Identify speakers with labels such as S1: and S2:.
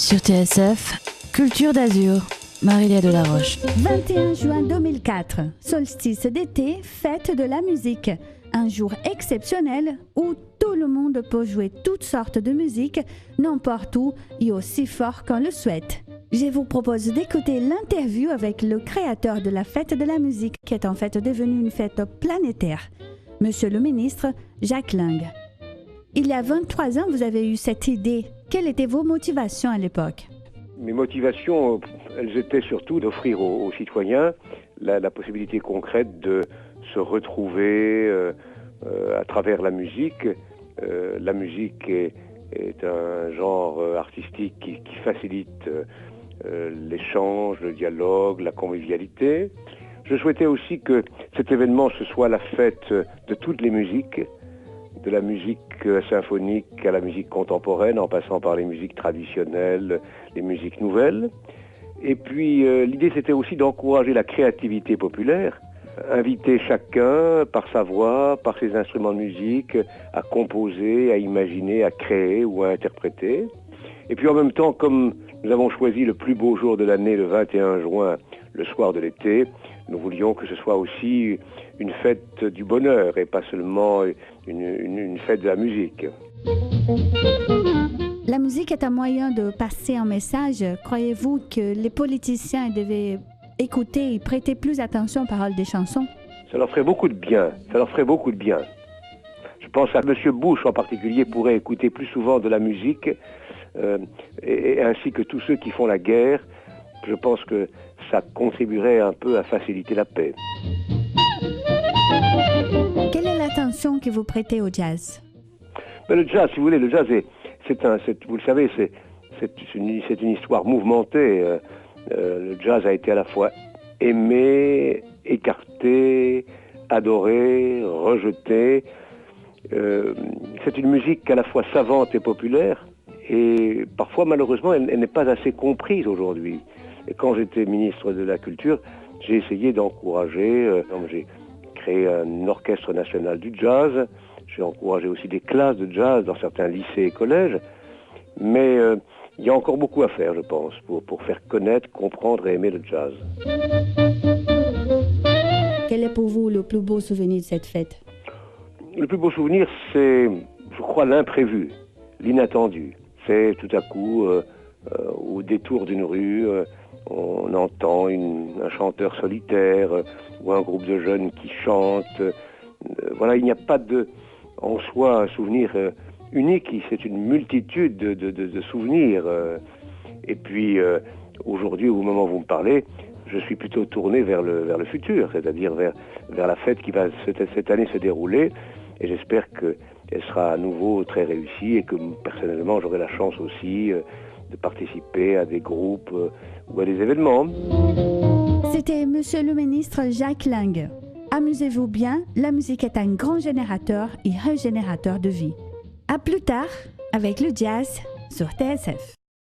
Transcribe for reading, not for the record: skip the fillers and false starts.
S1: Sur TSF, Culture d'Azur, Marie-Léa Delaroche.
S2: 21 juin 2004, solstice d'été, fête de la musique. Un jour exceptionnel où tout le monde peut jouer toutes sortes de musique, n'importe où et aussi fort qu'on le souhaite. Je vous propose d'écouter l'interview avec le créateur de la fête de la musique, qui est en fait devenue une fête planétaire, Monsieur le ministre Jacques Lang. Il y a 23 ans, vous avez eu cette idée. Quelles étaient vos motivations à l'époque?
S3: Mes motivations, elles étaient surtout d'offrir aux citoyens la possibilité concrète de se retrouver à travers la musique. La musique est un genre artistique qui facilite l'échange, le dialogue, la convivialité. Je souhaitais aussi que cet événement, ce soit la fête de toutes les musiques, de la musique symphonique à la musique contemporaine, en passant par les musiques traditionnelles, les musiques nouvelles. Et puis l'idée, c'était aussi d'encourager la créativité populaire, inviter chacun par sa voix, par ses instruments de musique, à composer, à imaginer, à créer ou à interpréter. Et puis en même temps, comme nous avons choisi le plus beau jour de l'année, le 21 juin, le soir de l'été, nous voulions que ce soit aussi une fête du bonheur et pas seulement une fête de la musique.
S2: La musique est un moyen de passer un message. Croyez-vous que les politiciens devaient écouter et prêter plus attention aux paroles des chansons?
S3: Ça leur ferait beaucoup de bien. Ça leur ferait beaucoup de bien. Je pense à M. Bush en particulier pourrait écouter plus souvent de la musique et ainsi que tous ceux qui font la guerre. Je pense que ça contribuerait un peu à faciliter la paix.
S2: Quelle est l'attention que vous prêtez au jazz?
S3: Le jazz, si vous voulez, le jazz, vous le savez, c'est une histoire mouvementée. Le jazz a été à la fois aimé, écarté, adoré, rejeté. C'est une musique à la fois savante et populaire. Et parfois, malheureusement, elle n'est pas assez comprise aujourd'hui. Et quand j'étais ministre de la Culture, j'ai essayé d'encourager, j'ai créé un orchestre national du jazz, j'ai encouragé aussi des classes de jazz dans certains lycées et collèges, mais il y a encore beaucoup à faire, je pense, pour faire connaître, comprendre et aimer le jazz.
S2: Quel est pour vous le plus beau souvenir de cette fête?
S3: Le plus beau souvenir, c'est, je crois, l'imprévu, l'inattendu. C'est tout à coup, au détour d'une rue, on entend un chanteur solitaire ou un groupe de jeunes qui chantent. Voilà, il n'y a pas en soi un souvenir unique, c'est une multitude de souvenirs. Et puis aujourd'hui, au moment où vous me parlez, je suis plutôt tourné vers le futur, c'est-à-dire vers la fête qui va cette année se dérouler. Et j'espère qu'elle sera à nouveau très réussie et que personnellement j'aurai la chance aussi de participer à des groupes ou à des événements.
S2: C'était Monsieur le ministre Jacques Lang. Amusez-vous bien, la musique est un grand générateur et régénérateur de vie. À plus tard avec le jazz sur TSF.